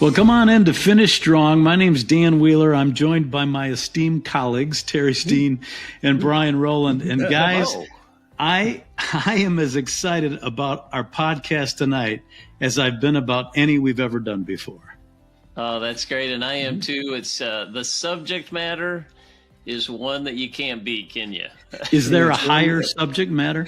Well, come on in to Finish Strong. My name's Dan Wheeler. I'm joined by my esteemed colleagues, Terry Steen and Brian Rowland. And guys, I am as excited about our podcast tonight as I've been about any we've ever done before. Oh, that's great. And I am too. It's the subject matter is one that you can't beat, can you? Is there a higher subject matter?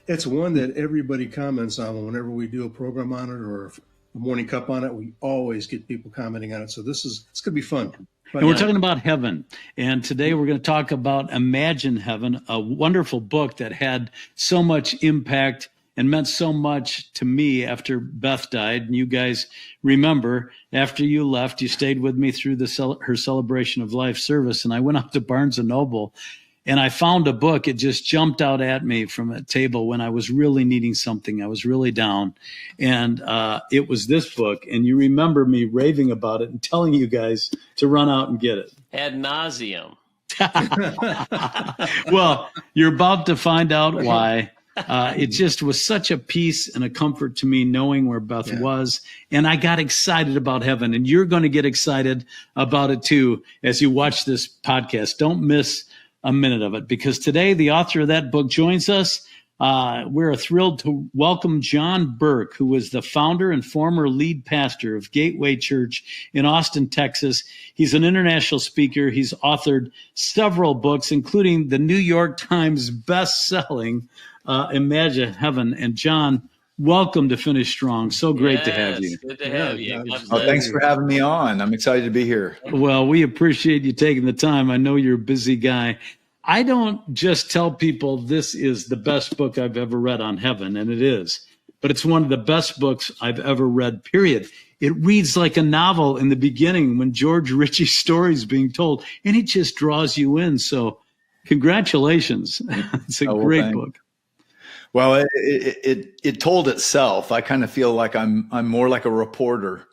It's one that everybody comments on whenever we do a program on it or a morning cup on it. We always get people commenting on it. So it's going to be fun. And we're talking about heaven. And today we're going to talk about Imagine Heaven, a wonderful book that had so much impact and meant so much to me after Beth died. And you guys remember, after you left, you stayed with me through her Celebration of Life service. And I went up to Barnes & Noble and I found a book. It just jumped out at me from a table when I was really needing something. I was really down. And it was this book. And you remember me raving about it and telling you guys to run out and get it. Ad nauseum. Well, you're about to find out why. It just was such a peace and a comfort to me knowing where Beth was. And I got excited about heaven. And you're going to get excited about it too as you watch this podcast. Don't miss a minute of it, because today the author of that book joins us. We're thrilled to welcome John Burke, who was the founder and former lead pastor of Gateway Church in Austin, Texas. He's an international speaker. He's authored several books, including the New York Times best-selling Imagine Heaven. And John, welcome to Finish Strong. So great to have you. Good to have you. Thanks for having me on. I'm excited to be here. Well, we appreciate you taking the time. I know you're a busy guy. I don't just tell people this is the best book I've ever read on heaven, and it is, but it's one of the best books I've ever read, period. It reads like a novel in the beginning when George Ritchie's story is being told, and it just draws you in. So congratulations. It's a great book. Well, it told itself. I kind of feel like I'm more like a reporter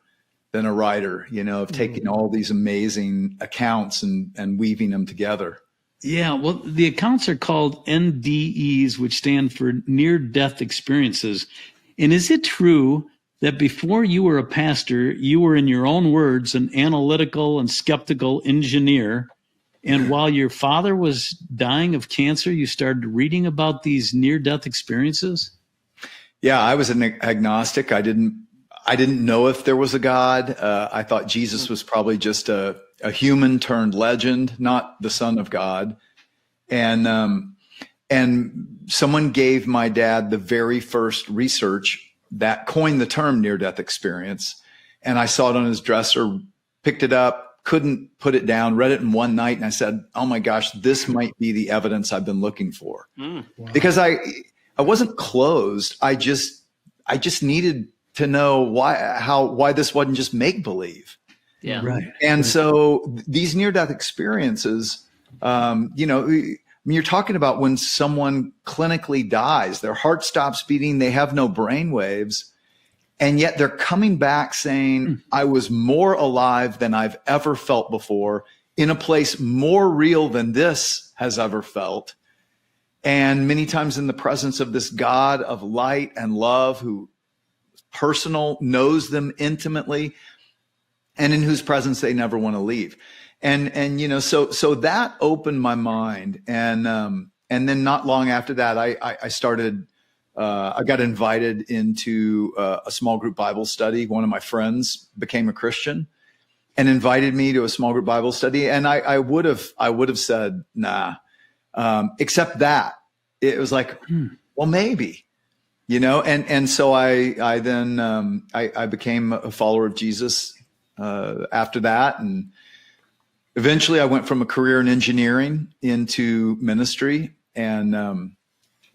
than a writer, of taking all these amazing accounts and weaving them together. Yeah, well, the accounts are called NDEs, which stand for near-death experiences. And is it true that before you were a pastor, you were, in your own words, an analytical and skeptical engineer? And while your father was dying of cancer, you started reading about these near-death experiences? Yeah, I was an agnostic. I didn't know if there was a God. I thought Jesus was probably just a human turned legend, not the Son of God. And someone gave my dad the very first research that coined the term near-death experience. And I saw it on his dresser, picked it up, couldn't put it down, read it in one night. And I said, oh my gosh, this might be the evidence I've been looking for. Wow. Because I wasn't closed. I just needed to know why this wasn't just make believe. Yeah. Right. And so these near-death experiences, you're talking about when someone clinically dies, their heart stops beating, they have no brain waves, and yet they're coming back saying, I was more alive than I've ever felt before, in a place more real than this has ever felt. And many times in the presence of this God of light and love, who is personal, knows them intimately, and in whose presence they never want to leave. And so that opened my mind. And then not long after that, I started, I got invited into a small group Bible study. One of my friends became a Christian and invited me to a small group Bible study. And I would have said, nah, except that it was like, well, maybe, and so I then became a follower of Jesus after that. And eventually I went from a career in engineering into ministry. And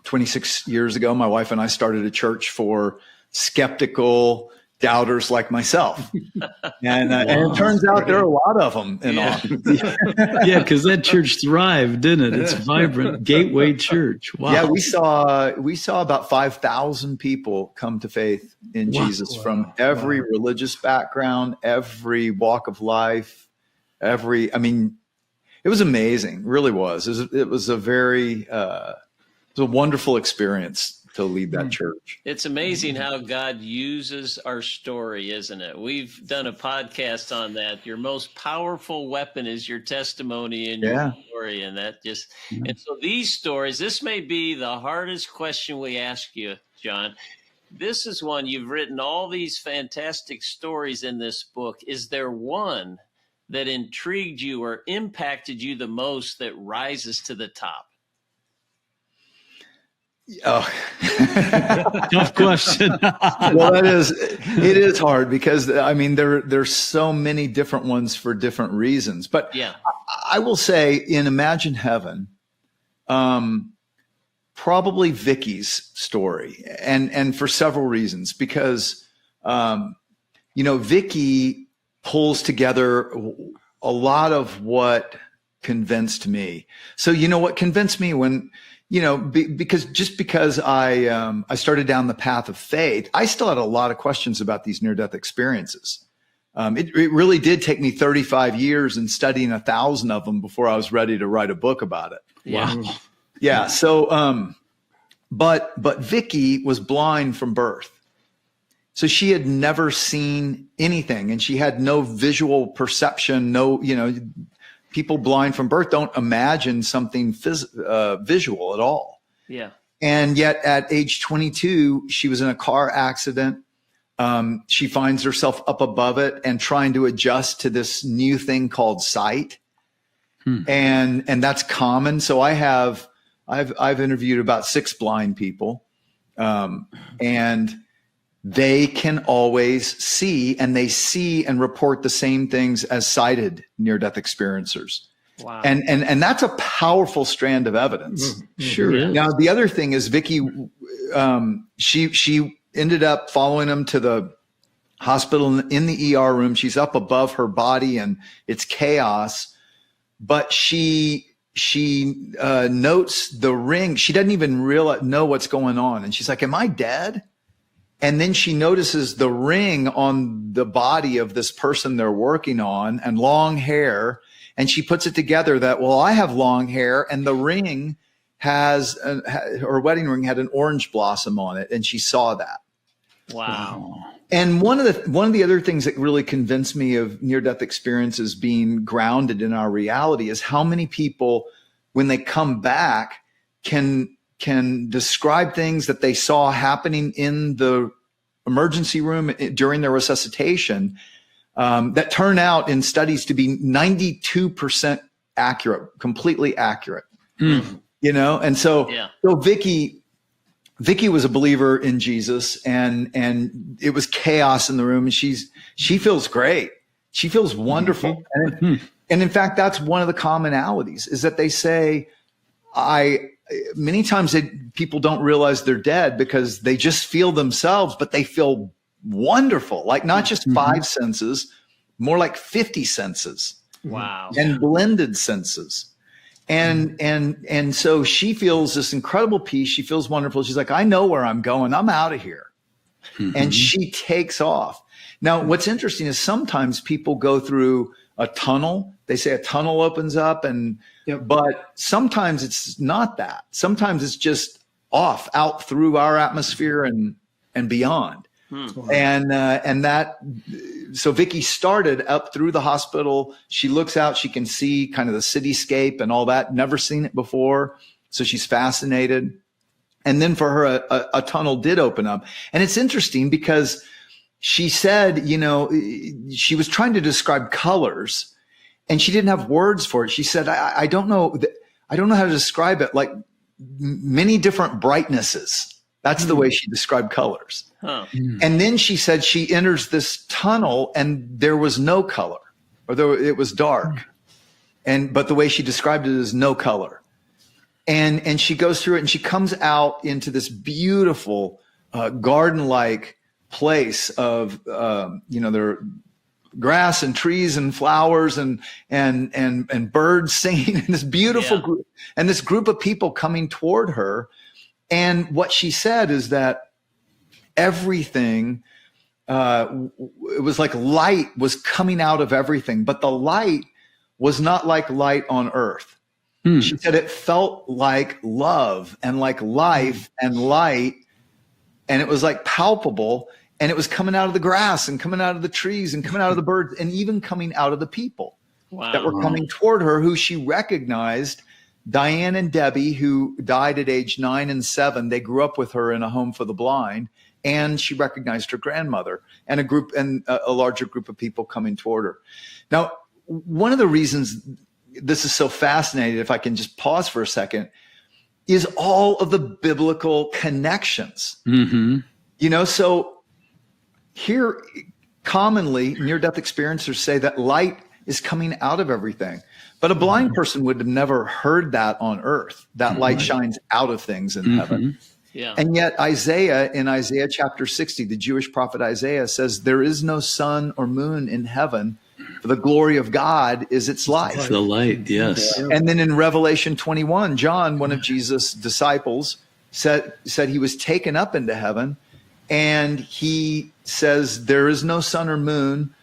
26 years ago, my wife and I started a church for skeptical doubters like myself. And it turns out there are a lot of them in Austin. Yeah, because that church thrived, didn't it? It's vibrant. Gateway Church. Wow. Yeah, we saw about 5,000 people come to faith in Jesus from every religious background, every walk of life, it was amazing. It really was. It was a very, it was a wonderful experience to lead that church. It's amazing how God uses our story, isn't it? We've done a podcast on that. Your most powerful weapon is your testimony and your story. And that just, and so these stories, this may be the hardest question we ask you, John. This is one, you've written all these fantastic stories in this book. Is there one that intrigued you or impacted you the most that rises to the top? Oh, Tough question. well, it is hard because I mean, there's so many different ones for different reasons, but yeah, I will say in Imagine Heaven, probably Vicky's story and for several reasons, because, Vicky pulls together a lot of what convinced me. So, what convinced me when, because I started down the path of faith, I still had a lot of questions about these near-death experiences. It really did take me 35 years and studying 1,000 of them before I was ready to write a book about it. yeah. Wow. Yeah. So, but Vicky was blind from birth. So she had never seen anything and she had no visual perception. No, people blind from birth don't imagine something visual at all. Yeah. And yet at age 22, she was in a car accident. She finds herself up above it and trying to adjust to this new thing called sight. And that's common. So I've interviewed about 6 blind people, and they can always see, and they see and report the same things as sighted near-death experiencers. Wow. And that's a powerful strand of evidence. Sure is. Now, the other thing is Vicky, she ended up following him to the hospital in the ER room. She's up above her body and it's chaos, but she notes the ring. She doesn't even know what's going on. And she's like, am I dead? And then she notices the ring on the body of this person they're working on and long hair. And she puts it together that, well, I have long hair and the ring has, her wedding ring had an orange blossom on it. And she saw that. Wow. And one of the other things that really convinced me of near-death experiences being grounded in our reality is how many people, when they come back, can describe things that they saw happening in the emergency room during their resuscitation that turn out in studies to be 92% accurate, completely accurate. And so Vicky was a believer in Jesus, and it was chaos in the room, and she feels great. She feels wonderful. And in fact, that's one of the commonalities is that they say, many times people don't realize they're dead because they just feel themselves, but they feel wonderful, like not just 5 senses, more like 50 senses. Wow. And blended senses. And so she feels this incredible peace. She feels wonderful. She's like, I know where I'm going. I'm out of here. And she takes off. Now, what's interesting is sometimes people go through a tunnel. They say a tunnel opens up but sometimes it's not that. Sometimes it's just out through our atmosphere and beyond. So Vicky started up through the hospital. She looks out, she can see kind of the cityscape and all that. Never seen it before. So she's fascinated. And then for her, a tunnel did open up. And it's interesting because she said, she was trying to describe colors and she didn't have words for it. She said, I don't know how to describe it, like many different brightnesses. That's the way she described colors. Huh. And then she said she enters this tunnel and there was no color, it was dark. But the way she described it is no color. And she goes through it and she comes out into this beautiful garden-like place of, there are grass and trees and flowers and birds singing and this beautiful group and this group of people coming toward her. And what she said is that everything, it was like light was coming out of everything, but the light was not like light on earth. She said it felt like love and like life and light and it was like palpable, and it was coming out of the grass and coming out of the trees and coming out of the birds and even coming out of the people that were coming toward her, who she recognized. Diane and Debbie, who died at age 9 and 7, they grew up with her in a home for the blind, and she recognized her grandmother and a larger group of people coming toward her. Now, one of the reasons this is so fascinating, if I can just pause for a second, is all of the biblical connections. So here, commonly, near-death experiencers say that light is coming out of everything. But a blind person would have never heard that on earth, that light shines out of things in heaven. Yeah. And yet in Isaiah chapter 60, the Jewish prophet Isaiah says, there is no sun or moon in heaven, for the glory of God is its light. It's the light, yes. And then in Revelation 21, John, one of Jesus' disciples, said he was taken up into heaven, and he says, there is no sun or moon.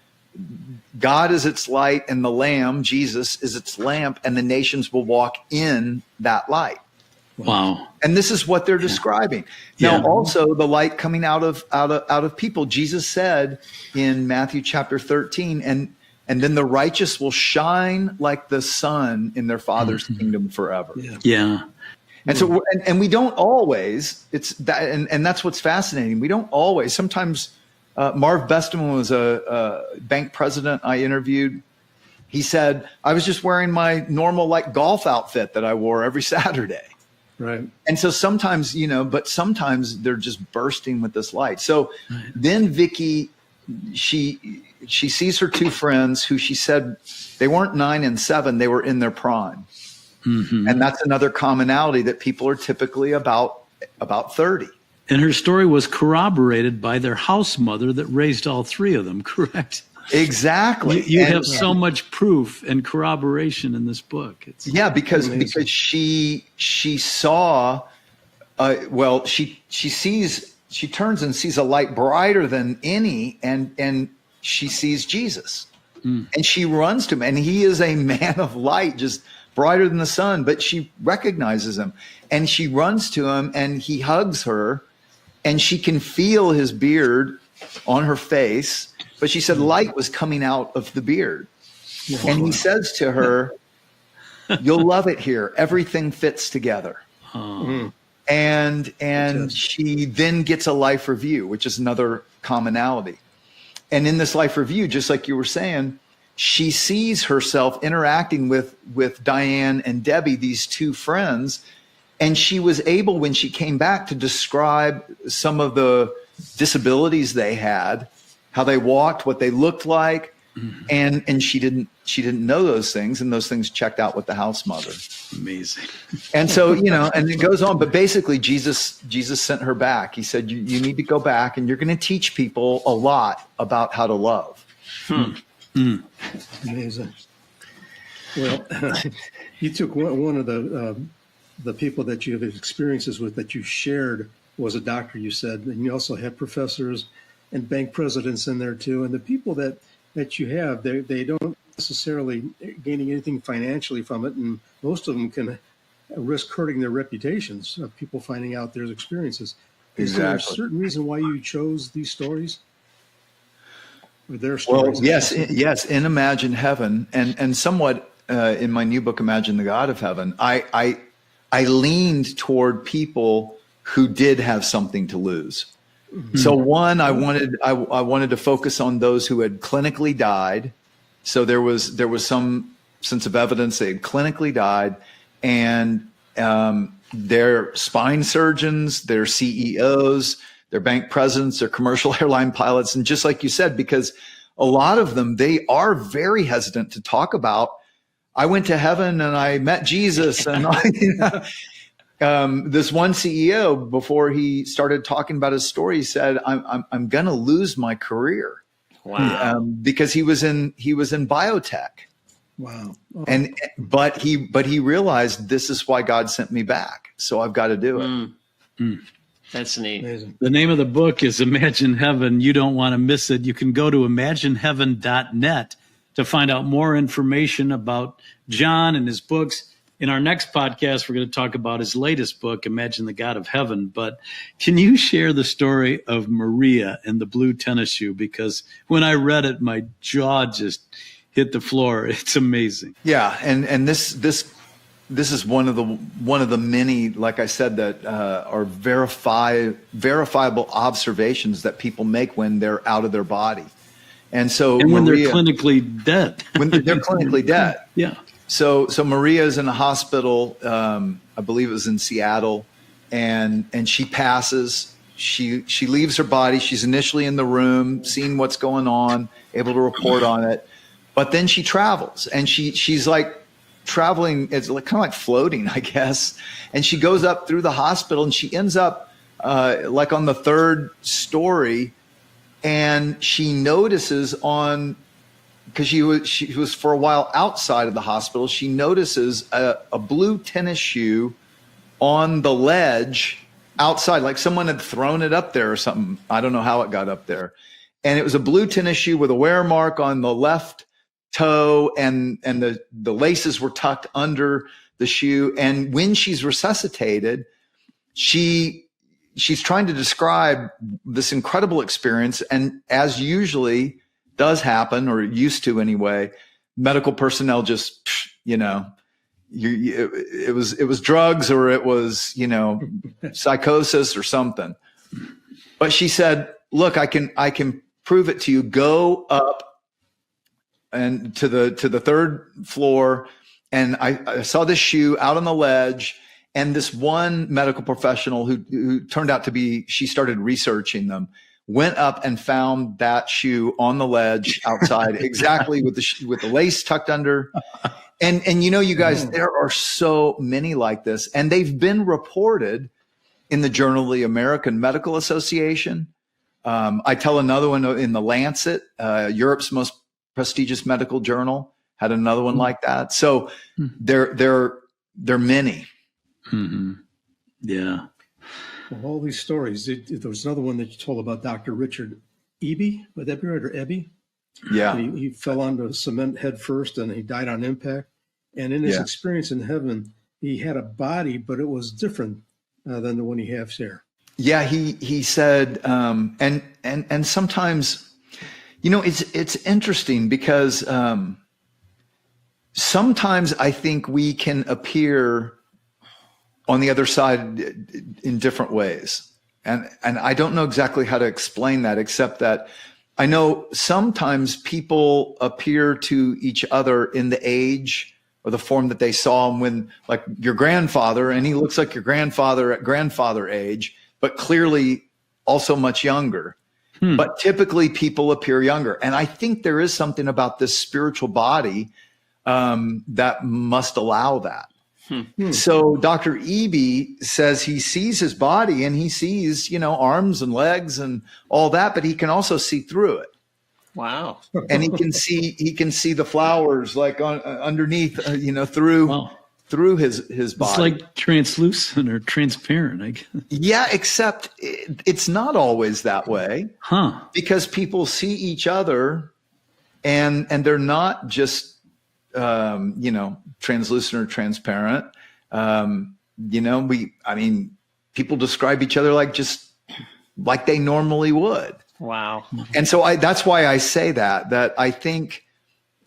God is its light, and the Lamb, Jesus, is its lamp, and the nations will walk in that light. Wow. And this is what they're describing. Now, also the light coming out of people. Jesus said in Matthew chapter 13, and then the righteous will shine like the sun in their Father's kingdom forever. Yeah. And so, and we don't always, it's that, and that's what's fascinating. We don't always, sometimes, Marv Besteman was a bank president I interviewed. He said, I was just wearing my normal golf outfit that I wore every Saturday. Right. And so sometimes, but sometimes they're just bursting with this light. So then Vicky, she sees her two friends who she said they weren't 9 and 7, they were in their prime. And that's another commonality, that people are typically about 30. And her story was corroborated by their house mother that raised all 3 of them, correct? Exactly. You have so much proof and corroboration in this book. It's because she saw, she turns and sees a light brighter than any, and she sees Jesus. And she runs to him, and he is a man of light, just brighter than the sun, but she recognizes him, and she runs to him, and he hugs her, and she can feel his beard on her face. But she said light was coming out of the beard. And he says to her, you'll love it here. Everything fits together. And she then gets a life review, which is another commonality. And in this life review, just like you were saying, she sees herself interacting with Diane and Debbie, these two friends. And she was able, when she came back, to describe some of the disabilities they had, how they walked, what they looked like, and she didn't know those things, and those things checked out with the house mother. Amazing. And so, and it goes on, but basically Jesus sent her back. He said, you need to go back, and you're going to teach people a lot about how to love. Amazing. Well, you took one of the people that you have experiences with that you shared was a doctor, you said, and you also had professors and bank presidents in there too. And the people that you have, they don't necessarily gaining anything financially from it. And most of them can risk hurting their reputations of people finding out their experiences. Is there a certain reason why you chose these stories? Or their stories? Well, yes. In Imagine Heaven, and somewhat in my new book, Imagine the God of Heaven, I leaned toward people who did have something to lose. So one, I wanted to focus on those who had clinically died. So there was some sense of evidence they had clinically died, and their spine surgeons, their CEOs, their bank presidents, their commercial airline pilots, and just like you said, because a lot of them, they are very hesitant to talk about, I went to heaven and I met Jesus, and this one CEO, before he started talking about his story, he said, "I'm going to lose my career." Wow! Because he was in biotech. Wow! Oh. But he realized, this is why God sent me back, so I've got to do it. That's neat. Amazing. The name of the book is Imagine Heaven. You don't want to miss it. You can go to imagineheaven.net to find out more information about John and his books. in our next podcast, we're going to talk about his latest book, Imagine the God of Heaven. But can you share the story of Maria and the blue tennis shoe? Because when I read it, my jaw just hit the floor. It's amazing. Yeah, and this is one of the many, like I said, that are verifiable observations that people make when they're out of their body, and when they're clinically dead. When they're clinically dead. Yeah. So Maria is in a hospital. I believe it was in Seattle, and she passes. She leaves her body. She's initially in the room, seeing what's going on, able to report on it, but then she travels, and she's like traveling. It's like kind of like floating, I guess. And she goes up through the hospital, and she ends up like on the third story, and she notices because she was for a while outside of the hospital, she notices a blue tennis shoe on the ledge outside, like someone had thrown it up there or something. I don't know how it got up there. And it was a blue tennis shoe with a wear mark on the left toe, and the laces were tucked under the shoe. And when she's resuscitated, she's trying to describe this incredible experience. And as usually does happen, or used to anyway, medical personnel just, it was drugs, or it was, psychosis or something. But she said, look, I can prove it to you. Go up and to the third floor, and I saw this shoe out on the ledge, and this one medical professional who turned out to be, she started researching them, went up and found that shoe on the ledge outside, exactly with the lace tucked under. And you guys, there are so many like this, and they've been reported in the Journal of the American Medical Association. I tell another one in the Lancet, Europe's most prestigious medical journal, had another one like that. So they're many. Mm-hmm. Yeah. Well, all these stories. There was another one that you told about Dr. Richard Eby. Would that be right, or Eby? Yeah. He fell onto cement head first, and he died on impact. And in his experience in heaven, he had a body, but it was different than the one he has here. Yeah, he said, and sometimes, it's interesting because sometimes I think we can appear on the other side in different ways. And I don't know exactly how to explain that, except that I know sometimes people appear to each other in the age or the form that they saw him when, like your grandfather, and he looks like your grandfather at grandfather age, but clearly also much younger. But typically people appear younger. And I think there is something about this spiritual body that must allow that. So Dr. Eby says he sees his body, and he sees, arms and legs and all that, but he can also see through it. Wow. And he can see the flowers like underneath, through his body. It's like translucent or transparent, I guess. Yeah, except it's not always that way. Because people see each other and they're not just translucent or transparent. People describe each other like they normally would. Wow. And so that's why I say that I think,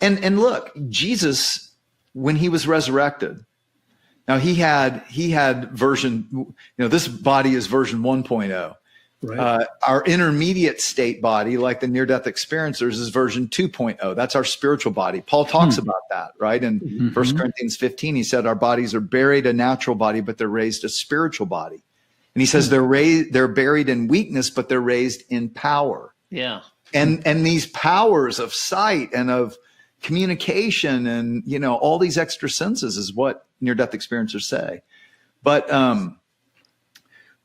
and look, Jesus, when he was resurrected, now he had version, this body is version 1.0. Right. Our intermediate state body, like the near-death experiencers, is version 2.0. That's our spiritual body. Paul talks about that, right? In 1 Corinthians 15, he said, our bodies are buried a natural body, but they're raised a spiritual body. And he says they're buried in weakness, but they're raised in power. Yeah. And these powers of sight and of communication and, all these extra senses is what near-death experiencers say. But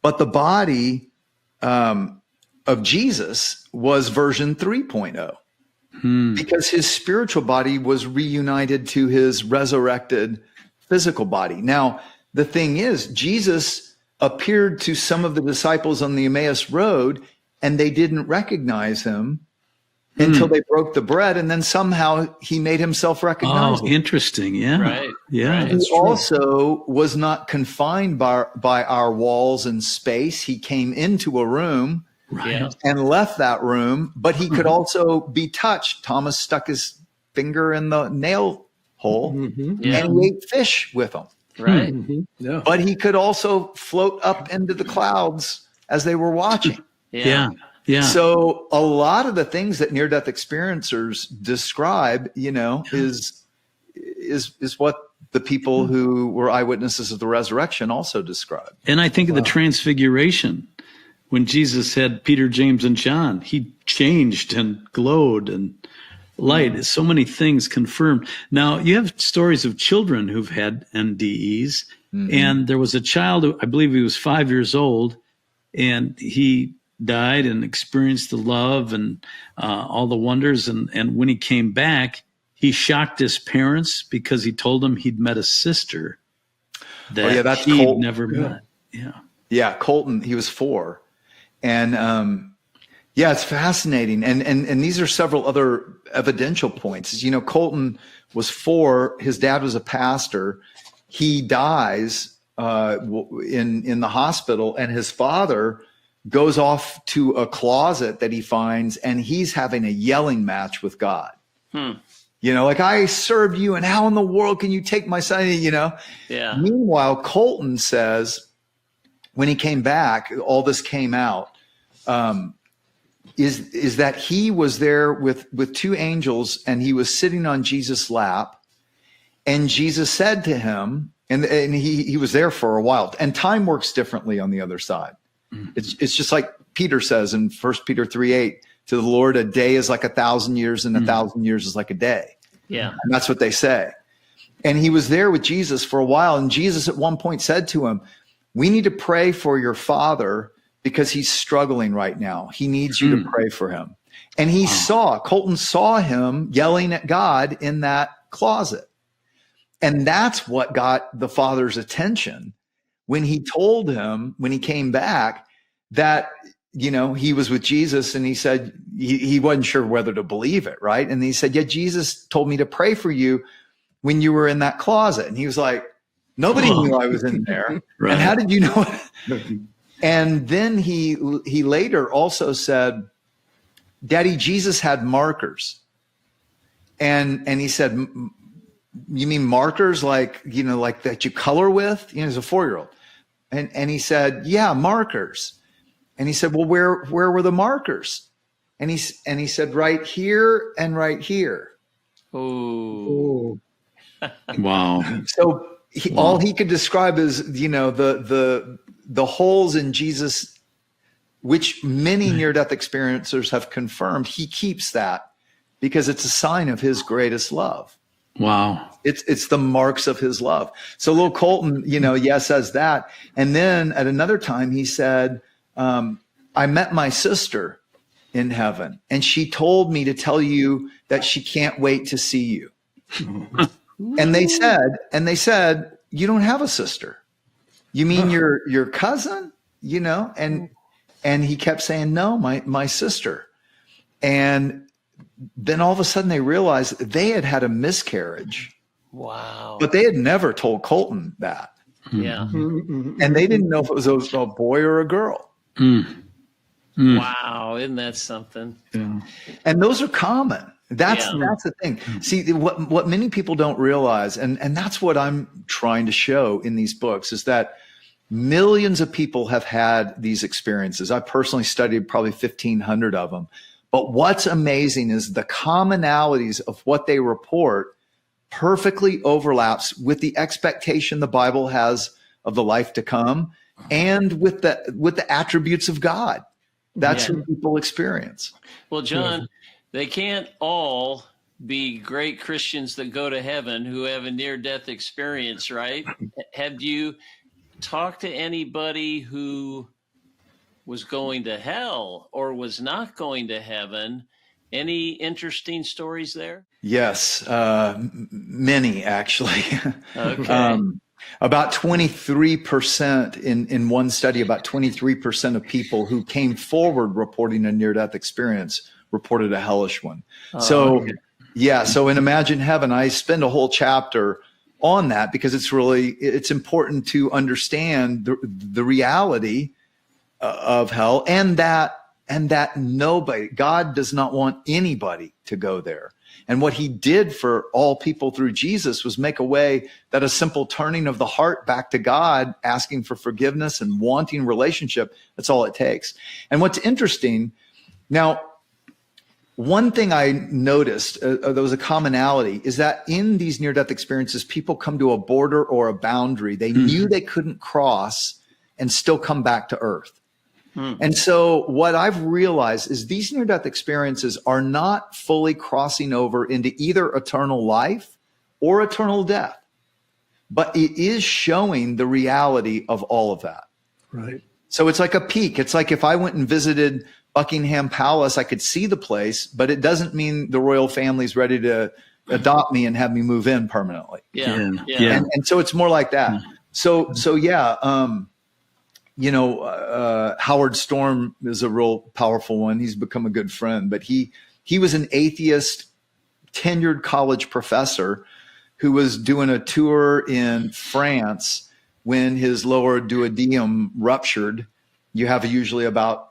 the body of Jesus was version 3.0 because his spiritual body was reunited to his resurrected physical body. Now, the thing is, Jesus appeared to some of the disciples on the Emmaus Road, and they didn't recognize him until they broke the bread, and then somehow he made himself recognizable. Oh, interesting. Yeah. Right. Yeah. Right. He also was not confined by our walls and space. He came into a room Yeah. and left that room, but he could also be touched. Thomas stuck his finger in the nail hole Yeah. and he ate fish with them. Right. Yeah. But he could also float up into the clouds as they were watching. Yeah. Yeah. So a lot of the things that near-death experiencers describe, is what the people who were eyewitnesses of the resurrection also describe. And I think of the transfiguration when Jesus had Peter, James, and John. He changed and glowed and light. So many things confirmed. Now, you have stories of children who've had NDEs. And there was a child, I believe he was 5 years old, and he died and experienced the love and all the wonders. And when he came back, he shocked his parents because he told them he'd met a sister that that's he'd Colton. never met. Yeah. Yeah, Colton, he was 4. And it's fascinating. And these are several other evidential points. Colton was 4. His dad was a pastor. He dies in the hospital, and his father goes off to a closet that he finds, and he's having a yelling match with God. Like, I served you, and how in the world can you take my son? Yeah. Meanwhile, Colton says, when he came back, all this came out, is that he was there with 2 angels, and he was sitting on Jesus' lap, and Jesus said to him, and he was there for a while, and time works differently on the other side. It's just like Peter says in 1 Peter 3:8, to the Lord, a day is like 1,000 years, and 1,000 years is like a day. Yeah. And that's what they say. And he was there with Jesus for a while. And Jesus at one point said to him, we need to pray for your father because he's struggling right now. He needs you to pray for him. And Colton saw him yelling at God in that closet. And that's what got the father's attention when he told him, when he came back, that, he was with Jesus, and he said he wasn't sure whether to believe it, right? And he said, yeah, Jesus told me to pray for you when you were in that closet. And he was like, nobody knew I was in there. Right. And how did you know it? And then he later also said, Daddy, Jesus had markers. And he said, you mean markers like that you color with? He's a 4-year-old. And he said, yeah, markers. And he said, well, where were the markers? And he said, right here and right here. Oh, Wow. So all he could describe is, the holes in Jesus, which many near-death experiencers have confirmed. He keeps that because it's a sign of his greatest love. Wow. It's the marks of his love. So little Colton, says that. And then at another time he said, I met my sister in heaven, and she told me to tell you that she can't wait to see you. And they said, you don't have a sister. You mean your cousin? And he kept saying, no, my sister. And then all of a sudden they realized they had a miscarriage. wow. But they had never told Colton that. Yeah. And they didn't know if it was a boy or a girl. Wow. Isn't that something? Yeah. And those are common. That's the thing. See, what many people don't realize, and that's what I'm trying to show in these books, is that millions of people have had these experiences. I personally studied probably 1,500 of them. But what's amazing is the commonalities of what they report perfectly overlaps with the expectation the Bible has of the life to come, and with the attributes of God. That's what people experience. Well, John, they can't all be great Christians that go to heaven who have a near-death experience, right? Have you talked to anybody who was going to hell or was not going to heaven? Any interesting stories there? Yes, many actually. Okay. About 23% in one study, about 23% of people who came forward reporting a near-death experience reported a hellish one. So in Imagine Heaven, I spend a whole chapter on that because it's important to understand the reality of hell, and that God does not want anybody to go there. And what he did for all people through Jesus was make a way that a simple turning of the heart back to God, asking for forgiveness and wanting relationship, that's all it takes. And what's interesting, now, one thing I noticed, there was a commonality, is that in these near-death experiences, people come to a border or a boundary they knew they couldn't cross and still come back to earth. And so what I've realized is these near-death experiences are not fully crossing over into either eternal life or eternal death, but it is showing the reality of all of that. Right. So it's like a peek. It's like if I went and visited Buckingham Palace, I could see the place, but it doesn't mean the royal family's ready to adopt me and have me move in permanently. Yeah. And so it's more like that. So Howard Storm is a real powerful one. He's become a good friend, but he was an atheist, tenured college professor who was doing a tour in France when his lower duodenum ruptured. You have usually about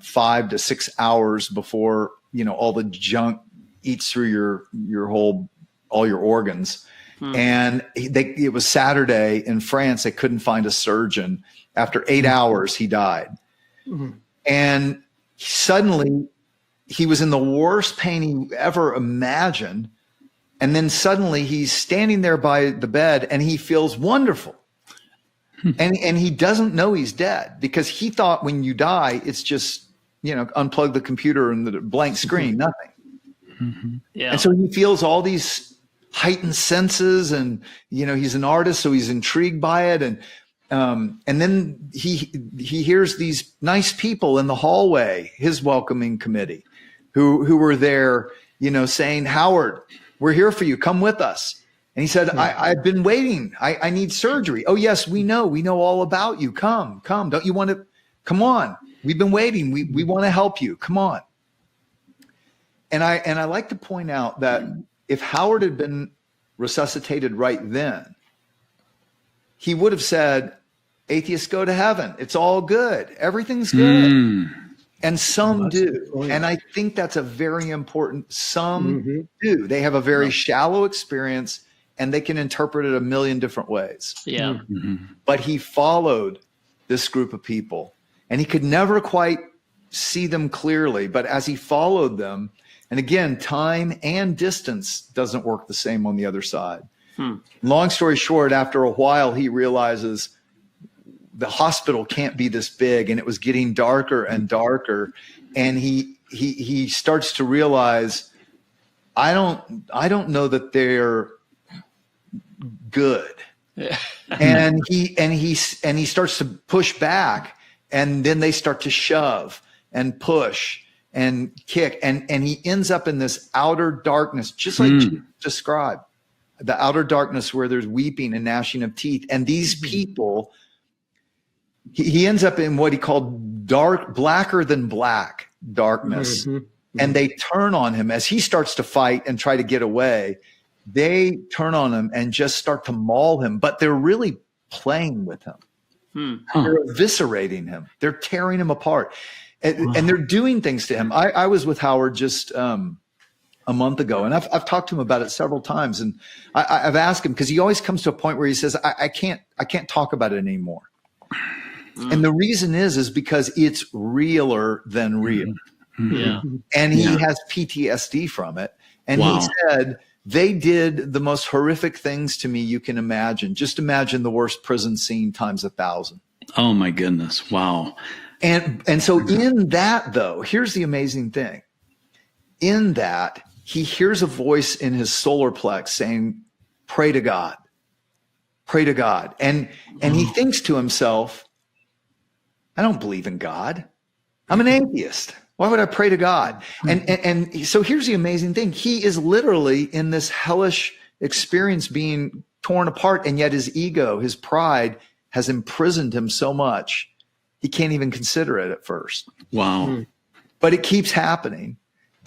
5 to 6 hours before all the junk eats through all your organs. And it was Saturday in France. They couldn't find a surgeon. After 8 hours, he died. And suddenly he was in the worst pain he ever imagined. And then suddenly he's standing there by the bed and he feels wonderful. And he doesn't know he's dead, because he thought when you die, it's just, unplug the computer and the blank screen, nothing. Yeah. And so he feels all these heightened senses, and, he's an artist, so he's intrigued by it. And then he hears these nice people in the hallway, his welcoming committee, who were there, saying, "Howard, we're here for you. Come with us." And he said, I've been waiting. I need surgery. "Oh, yes, we know all about you. Come. Don't you want to? Come on. We've been waiting. We want to help you. Come on." And I like to point out that if Howard had been resuscitated right then, he would have said, "Atheists go to heaven. It's all good. Everything's good." And some do. And I think that's a very important, some do. They have a very shallow experience and they can interpret it a million different ways. Yeah. But he followed this group of people and he could never quite see them clearly. But as he followed them, and again, time and distance doesn't work the same on the other side. Long story short, after a while, he realizes the hospital can't be this big, and it was getting darker and darker. And he starts to realize, I don't know that they're good. And he starts to push back, and then they start to shove and push and kick, and he ends up in this outer darkness, just like Jesus described, the outer darkness where there's weeping and gnashing of teeth. And these people, he ends up in what he called blacker than black darkness. And they turn on him as he starts to fight and try to get away. They turn on him and just start to maul him, but they're really playing with him. They're eviscerating him. They're tearing him apart. And they're doing things to him. I was with Howard just a month ago, and I've talked to him about it several times. And I've asked him, because he always comes to a point where he says, I can't talk about it anymore. And the reason is because it's realer than real. And he has PTSD from it. And he said, they did the most horrific things to me you can imagine. Just imagine the worst prison scene times 1,000. Oh my goodness. Wow. And so in that, though, here's the amazing thing. In that, he hears a voice in his solar plex saying, "Pray to God. Pray to God." And he thinks to himself, I don't believe in God. I'm an atheist. Why would I pray to God? And so here's the amazing thing. He is literally in this hellish experience being torn apart, and yet his ego, his pride, has imprisoned him so much he can't even consider it at first. Wow. But it keeps happening.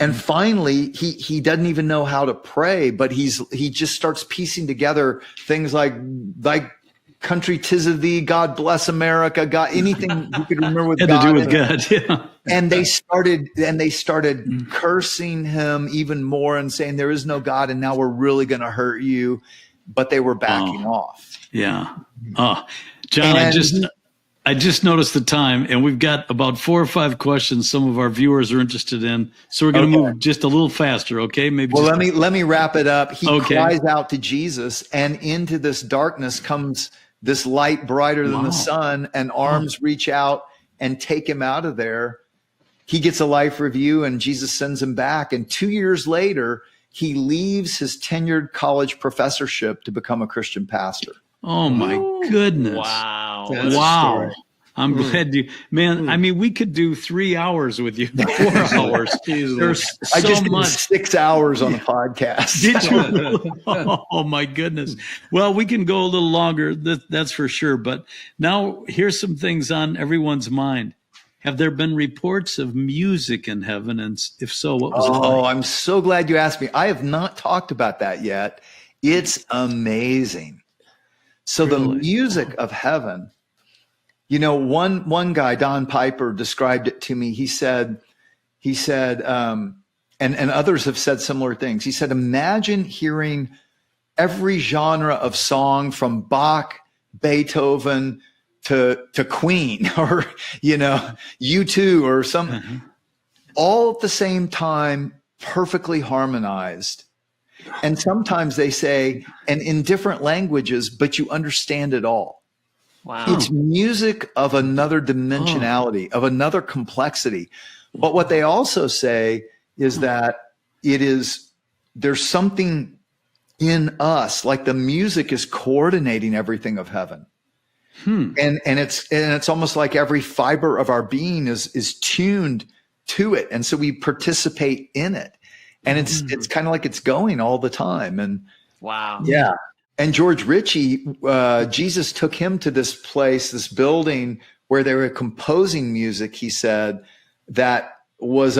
And finally, he doesn't even know how to pray, but he just starts piecing together things like country 'tis of thee, God bless America, God, anything you could remember with Had God. to do with God, yeah. And they started cursing him even more and saying there is no God, and now we're really going to hurt you. But they were backing off. Yeah. Oh, John, I just noticed the time, and we've got about 4 or 5 questions some of our viewers are interested in. So we're going to move just a little faster, okay? Maybe. Well, let me wrap it up. He cries out to Jesus, and into this darkness comes this light brighter than the sun, and arms reach out and take him out of there. He gets a life review, and Jesus sends him back. And 2 years later, he leaves his tenured college professorship to become a Christian pastor. Oh my goodness. Wow. Wow. I'm glad I mean, we could do 3 hours with you, 4 hours. There's so I just much. did 6 hours on a podcast. Did you? Oh my goodness. Well, we can go a little longer. That's for sure. But now here's some things on everyone's mind. Have there been reports of music in heaven? And if so, what was it like? Oh, I'm so glad you asked me. I have not talked about that yet. It's amazing. So the music of heaven, you know, one guy, Don Piper, described it to me. He said, and others have said similar things. He said, imagine hearing every genre of song from Bach, Beethoven, to Queen, or, you know, U2 or some, all at the same time, perfectly harmonized. And sometimes they say, and in different languages, but you understand it all. Wow. It's music of another dimensionality, of another complexity. But what they also say is that there's something in us, like the music is coordinating everything of heaven. And it's almost like every fiber of our being is tuned to it. And so we participate in it. And it's kind of like it's going all the time. And wow. Yeah. And George Ritchie, Jesus took him to this place, this building where they were composing music, he said, that was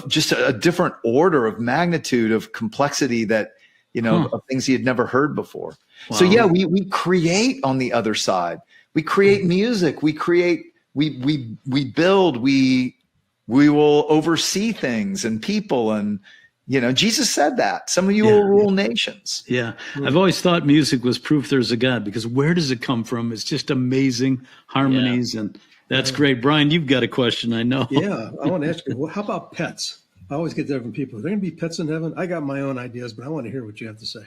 just a different order of magnitude of complexity that, you know, of things he had never heard before. Wow. So yeah, we create on the other side. We create music. We create, we build, we will oversee things and people. And, you know, Jesus said that some of you will rule nations. Yeah. I've always thought music was proof there's a God, because where does it come from? It's just amazing harmonies. And that's great. Brian, you've got a question, I know. Yeah. I want to ask you, well, how about pets? I always get that from people. Are there going to be pets in heaven? I got my own ideas, but I want to hear what you have to say.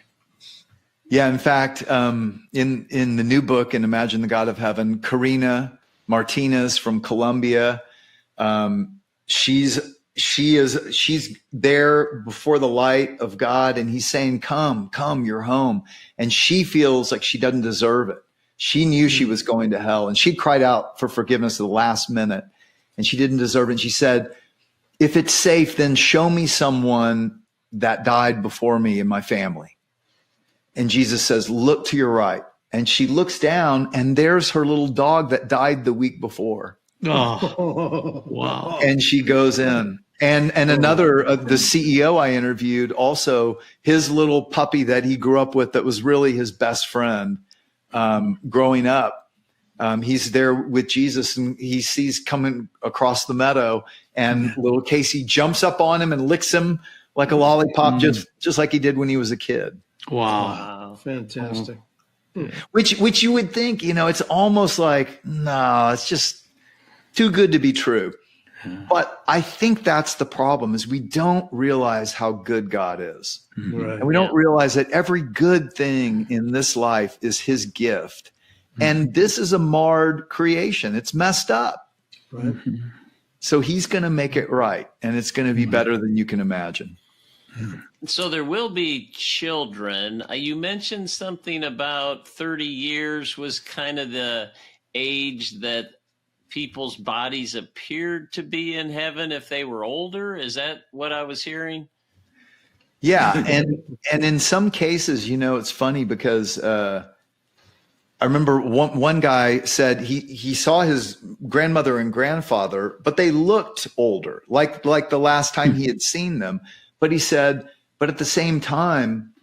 Yeah. In fact, in the new book, in Imagine the God of Heaven, Karina Martinez from Colombia, she's there before the light of God, and he's saying, come, you're home. And she feels like she doesn't deserve it. She knew she was going to hell, and she cried out for forgiveness at the last minute, and she didn't deserve it. And she said, if it's safe, then show me someone that died before me in my family. And Jesus says, look to your right. And she looks down, and there's her little dog that died the week before. Oh, wow. And she goes in. And another, the CEO I interviewed, also his little puppy that he grew up with that was really his best friend growing up. He's there with Jesus, and he sees coming across the meadow, and little Casey jumps up on him and licks him like a lollipop, just like he did when he was a kid. Wow. Fantastic. Which you would think, you know, it's almost like, no, it's just too good to be true. But I think that's the problem, is we don't realize how good God is. Right. And we don't realize that every good thing in this life is his gift. And this is a marred creation. It's messed up. Right. So he's going to make it right. And it's going to be better than you can imagine. So there will be children. You mentioned something about 30 years was kind of the age that people's bodies appeared to be in heaven if they were older. Is that what I was hearing? Yeah. And in some cases, you know, it's funny because I remember one guy said he saw his grandmother and grandfather, but they looked older, like the last time he had seen them. But he said, but at the same time,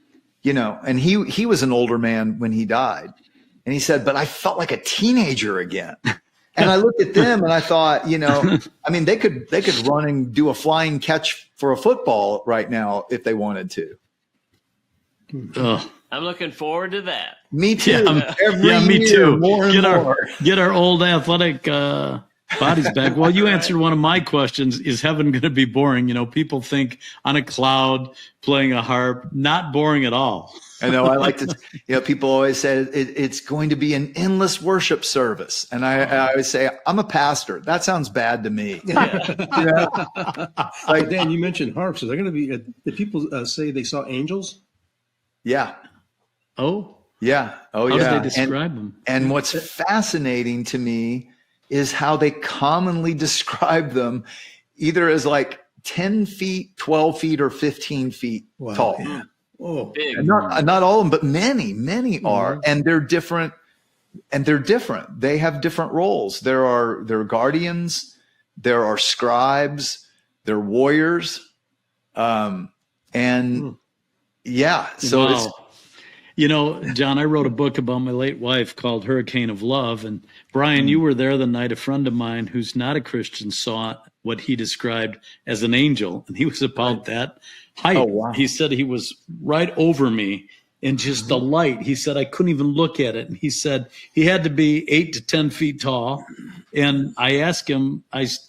and he was an older man when he died. And he said, but I felt like a teenager again. And I looked at them and I thought, I mean, they could run and do a flying catch for a football right now if they wanted to. Oh. I'm looking forward to that. Me too. Me too. More and more. Get our old athletic bodies back. Well, you answered one of my questions. Is heaven going to be boring? People think on a cloud playing a harp. Not boring at all. I know. I like to, people always say it's going to be an endless worship service. And I always say, I'm a pastor. That sounds bad to me. Like, Dan, you mentioned harps. Are there going to be, did people say they saw angels? Yeah. Oh, yeah. Oh, how yeah. How did they describe them? And what's fascinating to me is how they commonly describe them either as like 10 feet, 12 feet, or 15 feet tall. Yeah. Oh, big. And not all of them, but many are. And they're different. They have different roles. There are guardians, there are scribes, there are warriors. Yeah. So wow. John, I wrote a book about my late wife called Hurricane of Love. And Brian, you were there the night a friend of mine who's not a Christian saw what he described as an angel. And he was about that height. Oh, wow. He said he was right over me and just the light. He said I couldn't even look at it. And he said he had to be 8 to 10 feet tall. And I asked him,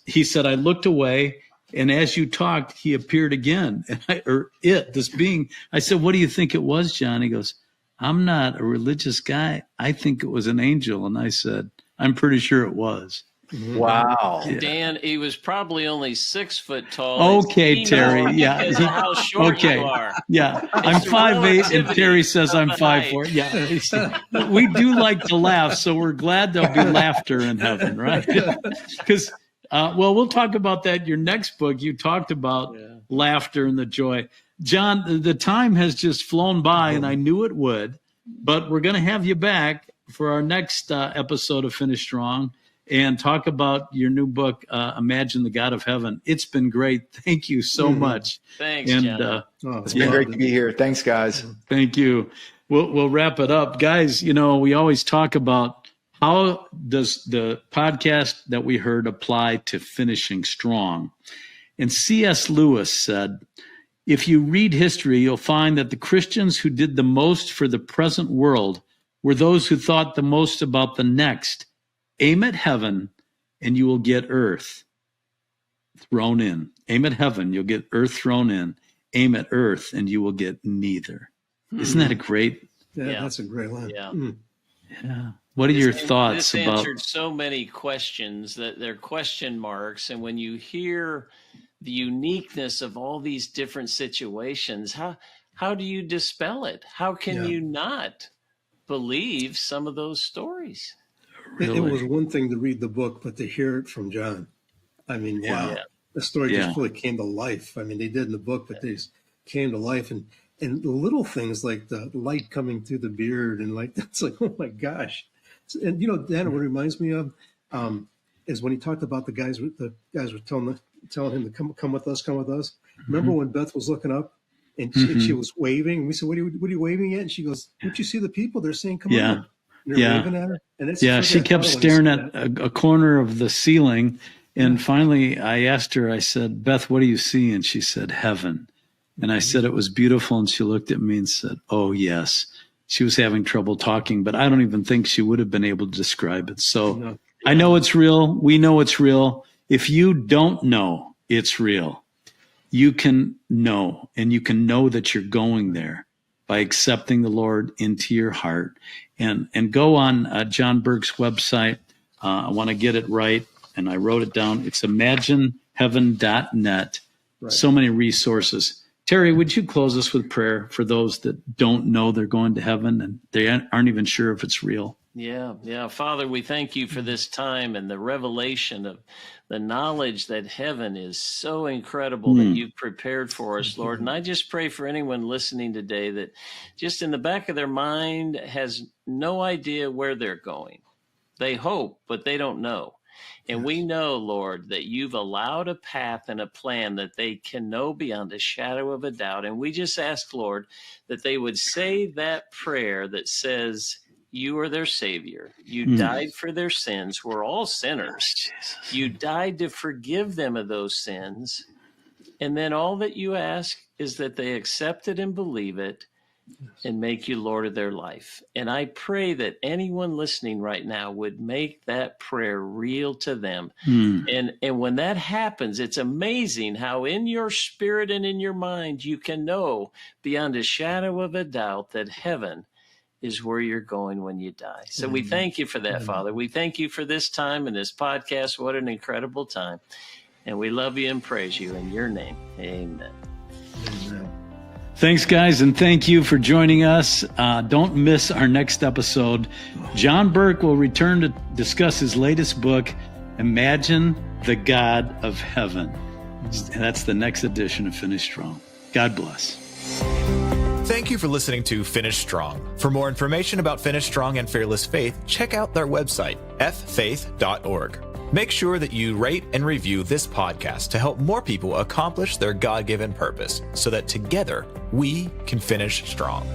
he said, I looked away. And as you talked, he appeared again. And this being, I said, what do you think it was, John? He goes, I'm not a religious guy. I think it was an angel. And I said, I'm pretty sure it was. Wow. Yeah. Dan, he was probably only 6 foot tall. Okay, Terry. Yeah. Because of how short you are. Yeah. I'm 5'8", and Terry says I'm 5'4". Yeah. We do like to laugh, so we're glad there'll be laughter in heaven, right? Because we'll talk about that. Your next book, you talked about laughter and the joy. John, the time has just flown by, and I knew it would, but we're going to have you back for our next episode of Finish Strong and talk about your new book, Imagine the God of Heaven. It's been great. Thank you so much. Thanks, John. It's been great to be here. Thanks, guys. Thank you. We'll wrap it up. Guys, we always talk about how does the podcast that we heard apply to finishing strong. And C.S. Lewis said, if you read history, you'll find that the Christians who did the most for the present world were those who thought the most about the next. Aim at heaven and you will get earth thrown in. Aim at heaven, you'll get earth thrown in. Aim at earth and you will get neither. Isn't that a great? Yeah, that's a great line. Yeah. Yeah. What are your thoughts this about? Answered so many questions that they're question marks. And when you hear the uniqueness of all these different situations, how do you dispel it? How can you not believe some of those stories? It was one thing to read the book, but to hear it from John, I mean, wow, the story just really came to life. I mean, they did in the book, but they just came to life, and the little things like the light coming through the beard, and like that's like, oh my gosh. And Dan, what it reminds me of is when he talked about the guys were telling him to come with us. Remember when Beth was looking up and she was waving? We said, what are you waving at? And she goes, don't you see the people? They're saying, come on. And they're waving at her. And she kept staring at a corner of the ceiling. And finally I asked her, I said, Beth, what do you see? And she said, heaven. And I said, it was beautiful. And she looked at me and said, oh, yes. She was having trouble talking, but I don't even think she would have been able to describe it. So I know it's real. We know it's real. If you don't know it's real, you can know, and you can know that you're going there by accepting the Lord into your heart. And go on John Burke's website. I want to get it right, and I wrote it down. It's imagineheaven.net. Right. So many resources. Terry, would you close us with prayer for those that don't know they're going to heaven and they aren't even sure if it's real? Yeah. Father, we thank you for this time and the revelation of the knowledge that heaven is so incredible that you've prepared for us, Lord. And I just pray for anyone listening today that just in the back of their mind has no idea where they're going. They hope, but they don't know. And we know, Lord, that you've allowed a path and a plan that they can know beyond a shadow of a doubt. And we just ask, Lord, that they would say that prayer that says, you are their Savior. You died for their sins. We're all sinners. You died to forgive them of those sins. And then all that you ask is that they accept it and believe it and make you Lord of their life. And I pray that anyone listening right now would make that prayer real to them. And when that happens, it's amazing how in your spirit and in your mind, you can know beyond a shadow of a doubt that heaven is where you're going when you die. So we thank you for that, Father. We thank you for this time and this podcast. What an incredible time. And we love you and praise you in your name. Amen. Amen. Thanks, guys, and thank you for joining us. Don't miss our next episode. John Burke will return to discuss his latest book, Imagine the God of Heaven. That's the next edition of Finish Strong. God bless. Thank you for listening to Finish Strong. For more information about Finish Strong and Fearless Faith, check out their website, ffaith.org. Make sure that you rate and review this podcast to help more people accomplish their God-given purpose so that together we can finish strong.